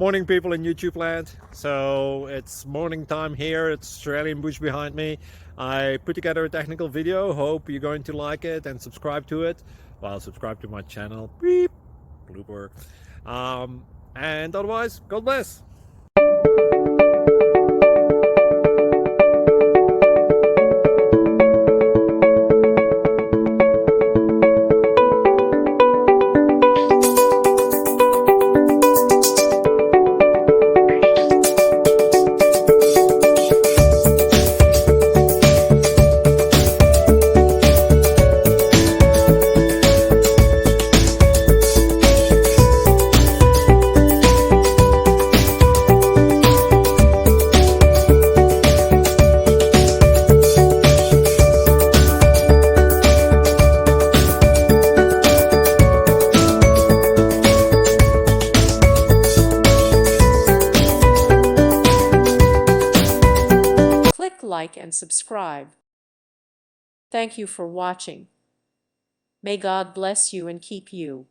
Morning, people in YouTube land. So it's morning time here. It's Australian bush behind me. I put together a technical video. Hope you're going to like it and subscribe to it. Well, subscribe to my channel. Beep, blooper. And otherwise, God bless. Click like and subscribe. Thank you for watching. May God bless you and keep you.